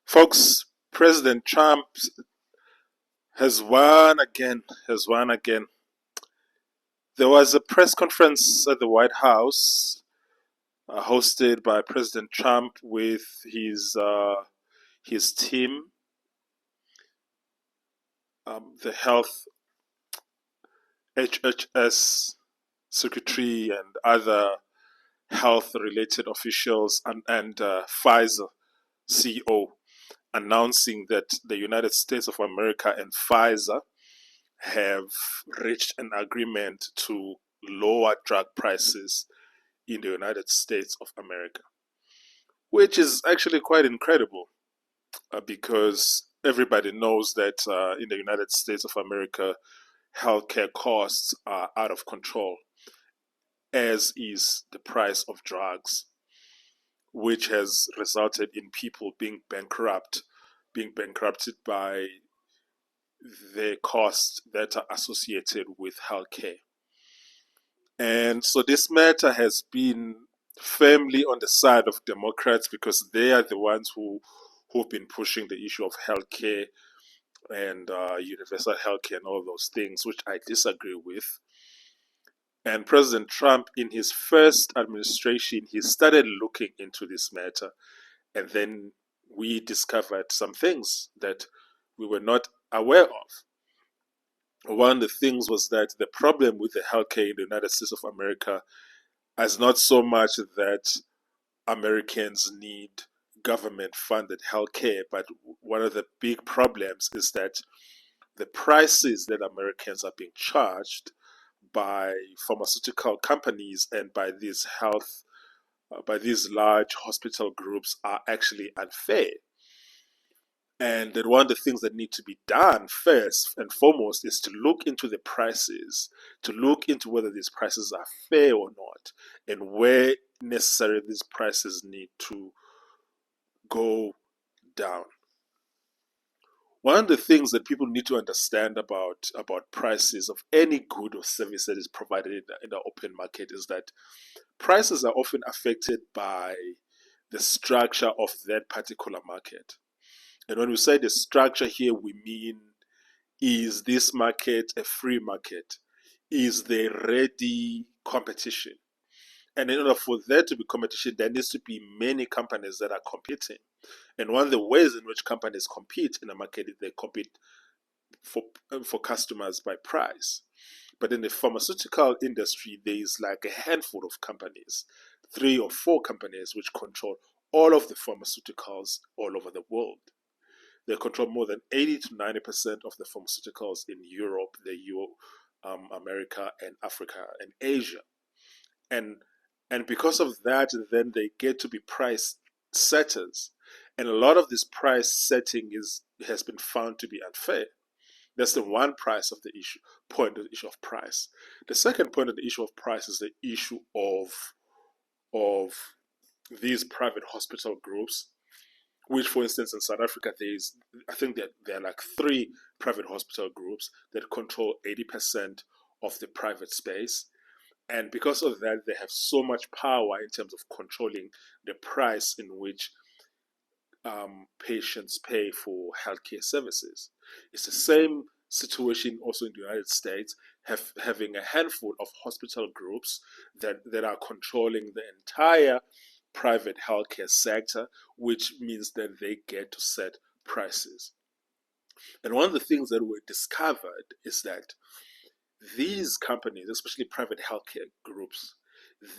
Folks, President Trump has won again, There was a press conference at the White House hosted by President Trump with his team, the health HHS secretary and other health-related officials and Pfizer CEO, announcing that the United States of America and Pfizer have reached an agreement to lower drug prices in the United States of America, which is actually quite incredible because everybody knows that in the United States of America, healthcare costs are out of control, as is the price of drugs, which has resulted in people being bankrupted by the costs that are associated with healthcare. And so this matter has been firmly on the side of Democrats because they are the ones who've been pushing the issue of healthcare and universal healthcare and all those things, which I disagree with. And President Trump, in his first administration, he started looking into this matter, and then we discovered some things that we were not aware of. One of the things was that the problem with the healthcare in the United States of America is not so much that Americans need government funded healthcare, but one of the big problems is that the prices that Americans are being charged by pharmaceutical companies and by by these large hospital groups are actually unfair. And that one of the things that need to be done first and foremost is to look into the prices, to look into whether these prices are fair or not, and where necessary these prices need to go down. One of the things that people need to understand about prices of any good or service that is provided in the open market is that prices are often affected by the structure of that particular market. And when we say the structure here, we mean, is this market a free market? Is there ready competition? And in order for there to be competition, there needs to be many companies that are competing. And one of the ways in which companies compete in a market is they compete for customers by price. But in the pharmaceutical industry, there is like a handful of companies, 3 or 4 companies, which control all of the pharmaceuticals all over the world. They control more than 80 to 90% of the pharmaceuticals in Europe, America, and Africa and Asia. And because of that, then they get to be price setters. And a lot of this price setting has been found to be unfair. That's the one price of the issue point of the issue of price. The second point of the issue of price is the issue of these private hospital groups, which, for instance, in South Africa, I think that there are like 3 private hospital groups that control 80% of the private space. And because of that, they have so much power in terms of controlling the price in which patients pay for healthcare services. It's the same situation also in the United States, having a handful of hospital groups that are controlling the entire private healthcare sector, which means that they get to set prices. And one of the things that were discovered is that these companies, especially private healthcare groups,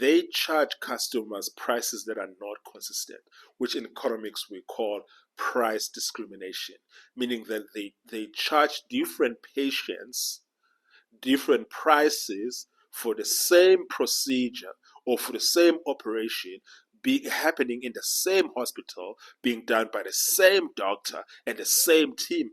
they charge customers prices that are not consistent, which in economics we call price discrimination, meaning that they charge different patients different prices for the same procedure or for the same operation happening in the same hospital, being done by the same doctor and the same team.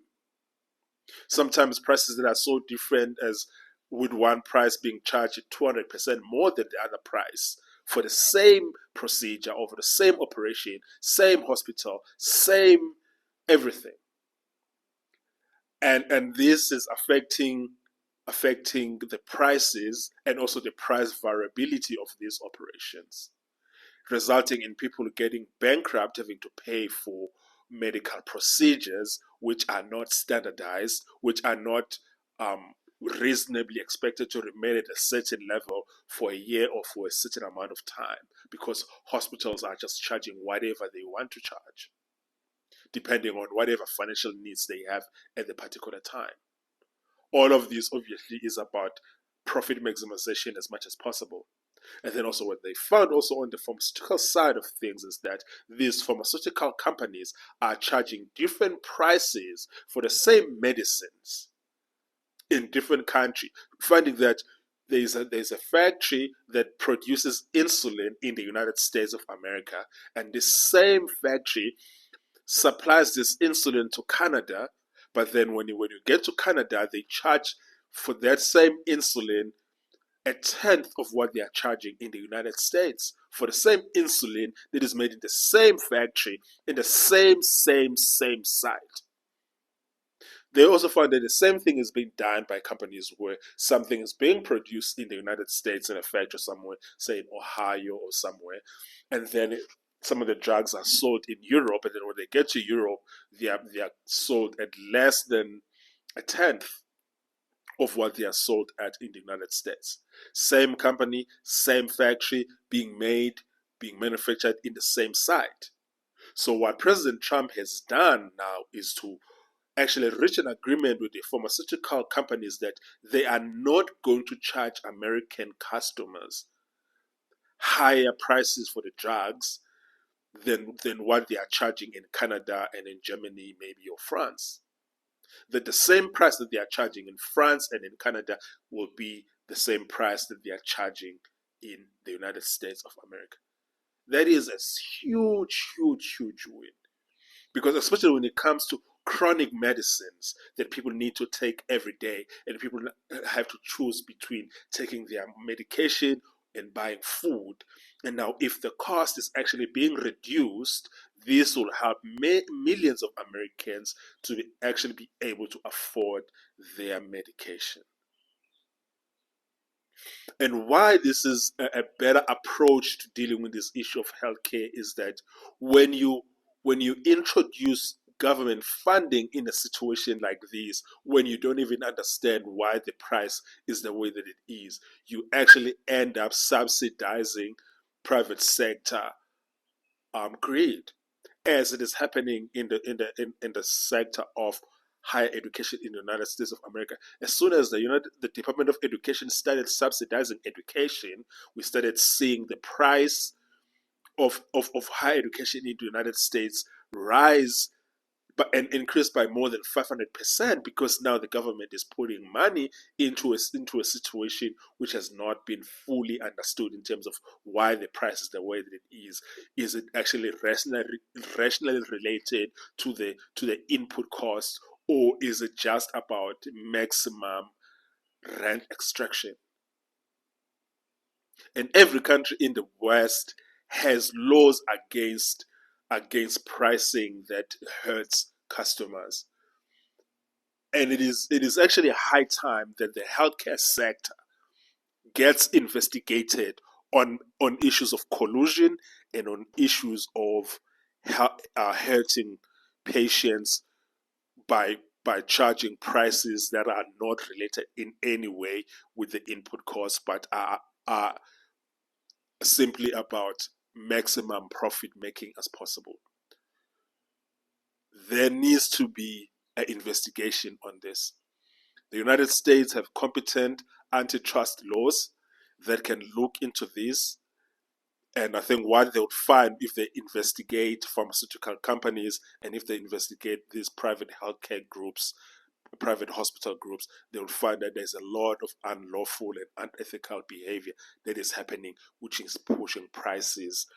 Sometimes prices that are so different as with one price being charged 200% more than the other price for the same procedure or for the same operation, same hospital, same everything. And this is affecting the prices and also the price variability of these operations, resulting in people getting bankrupt, having to pay for medical procedures which are not standardized, which are not reasonably expected to remain at a certain level for a year or for a certain amount of time, because hospitals are just charging whatever they want to charge, depending on whatever financial needs they have at the particular time. All of this obviously is about profit maximization as much as possible. And then also what they found also on the pharmaceutical side of things is that these pharmaceutical companies are charging different prices for the same medicines in different countries, finding that there's a factory that produces insulin in the United States of America, and this same factory supplies this insulin to Canada, but then when you get to Canada, they charge for that same insulin a tenth of what they are charging in the United States for the same insulin that is made in the same factory in the same site. They also found that the same thing is being done by companies where something is being produced in the United States in a factory somewhere, say in Ohio or somewhere, and then some of the drugs are sold in Europe, and then when they get to Europe, they are sold at less than a tenth of what they are sold at in the United States. Same company, same factory, being made, being manufactured in the same site. So what President Trump has done now is to actually reach an agreement with the pharmaceutical companies that they are not going to charge American customers higher prices for the drugs than what they are charging in Canada and in Germany, maybe, or France. That the same price that they are charging in France and in Canada will be the same price that they are charging in the United States of America. That is a huge win. Because especially when it comes to chronic medicines that people need to take every day, and people have to choose between taking their medication and buying food. And now, if the cost is actually being reduced, this will help millions of Americans to actually be able to afford their medication. And why this is a better approach to dealing with this issue of healthcare is that when you when you introduce government funding in a situation like this, when you don't even understand why the price is the way that it is, you actually end up subsidizing private sector greed, as it is happening in the sector of higher education in the United States of America. As soon as the Department of Education started subsidizing education, we started seeing the price of higher education in the United States rise and increased by more than 500%, because now the government is putting money into a situation which has not been fully understood in terms of why the price is the way that it is. Is it actually rationally related to the input cost, or is it just about maximum rent extraction? And every country in the West has laws against pricing that hurts customers. And it is actually a high time that the healthcare sector gets investigated on issues of collusion and on issues of hurting patients by charging prices that are not related in any way with the input costs, but are simply about maximum profit making as possible. There needs to be an investigation on this. The United States have competent antitrust laws that can look into this. And I think what they would find if they investigate pharmaceutical companies and if they investigate these private healthcare groups, private hospital groups, they will find that there's a lot of unlawful and unethical behavior that is happening, which is pushing prices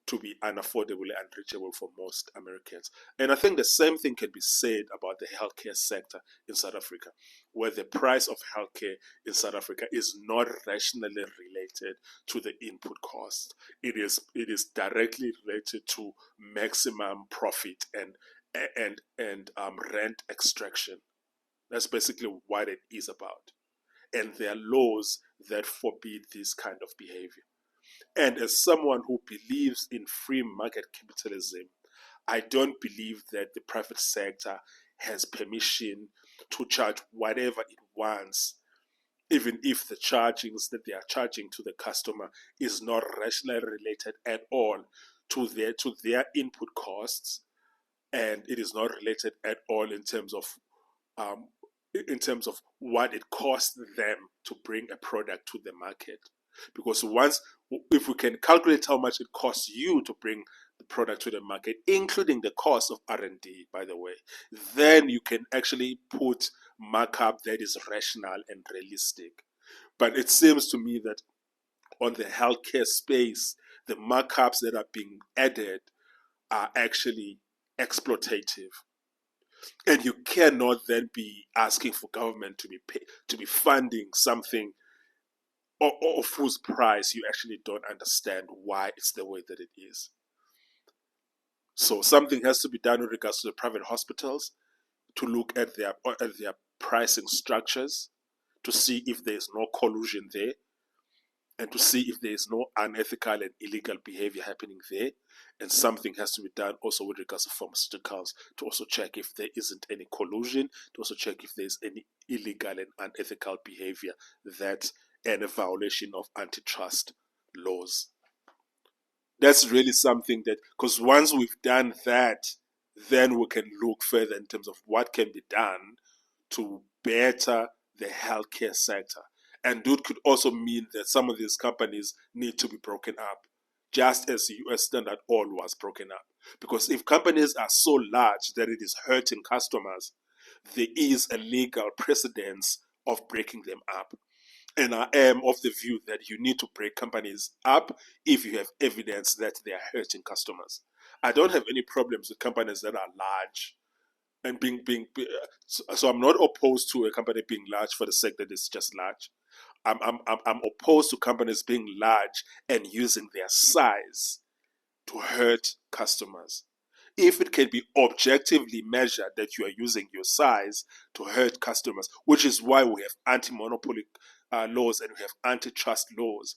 to be unaffordable and unreachable for most Americans. And I think the same thing can be said about the healthcare sector in South Africa, where the price of healthcare in South Africa is not rationally related to the input cost. It is directly related to maximum profit and rent extraction. That's basically what it is about. And there are laws that forbid this kind of behavior. And as someone who believes in free market capitalism, I don't believe that the private sector has permission to charge whatever it wants, even if the chargings that they are charging to the customer is not rationally related at all to their input costs, and it is not related at all um, in terms of what it costs them to bring a product to the market. Because if we can calculate how much it costs you to bring the product to the market, including the cost of R&D, by the way, then you can actually put markup that is rational and realistic. But it seems to me that on the healthcare space, the markups that are being added are actually exploitative, and you cannot then be asking for government to be funding something of whose price you actually don't understand why it's the way that it is. So something has to be done with regards to the private hospitals to look at their pricing structures to see if there is no collusion there, and to see if there is no unethical and illegal behavior happening there. And something has to be done also with regards to pharmaceuticals to also check if there isn't any collusion, to also check if there's any illegal and unethical behavior and a violation of antitrust laws. That's really something that, because once we've done that, then we can look further in terms of what can be done to better the healthcare sector. And that could also mean that some of these companies need to be broken up, just as the US Standard Oil was broken up. Because if companies are so large that it is hurting customers, there is a legal precedence of breaking them up. And I am of the view that you need to break companies up if you have evidence that they are hurting customers. I don't have any problems with companies that are large and so I'm not opposed to a company being large for the sake that it's just large. I'm opposed to companies being large and using their size to hurt customers. If it can be objectively measured that you are using your size to hurt customers, which is why we have anti-monopoly laws and we have antitrust laws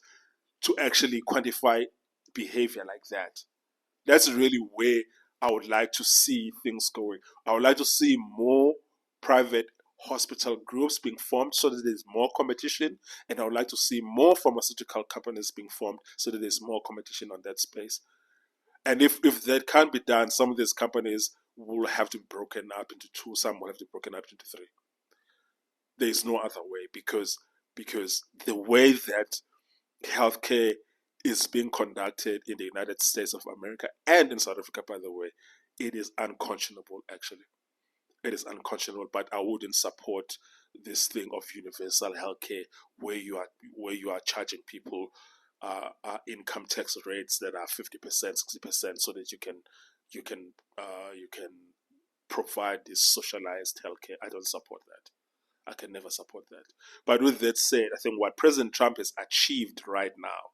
to actually quantify behavior like that. That's really where I would like to see things going. I would like to see more private hospital groups being formed so that there's more competition, and I would like to see more pharmaceutical companies being formed so that there's more competition on that space. And if that can't be done, some of these companies will have to be broken up into two, some will have to be broken up into three. There is no other way, because the way that healthcare is being conducted in the United States of America and in South Africa, by the way, it is unconscionable, actually. It is unconscionable, but I wouldn't support this thing of universal healthcare where you are charging people income tax rates that are 50%, 60%, so that you can provide this socialized healthcare. I don't support that. I can never support that. But with that said, I think what President Trump has achieved right now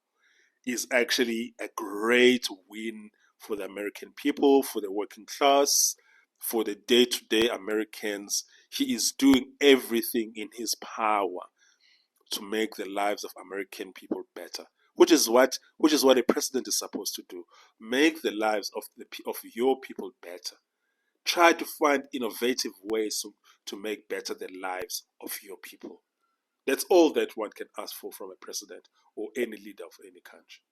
is actually a great win for the American people, for the working class, for the day-to-day Americans. He is doing everything in his power to make the lives of American people better, which is what a president is supposed to do. Make the lives of your people better. Try to find innovative ways to make better the lives of your people. That's all that one can ask for from a president or any leader of any country.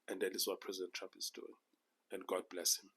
And that is what President Trump is doing. And God bless him.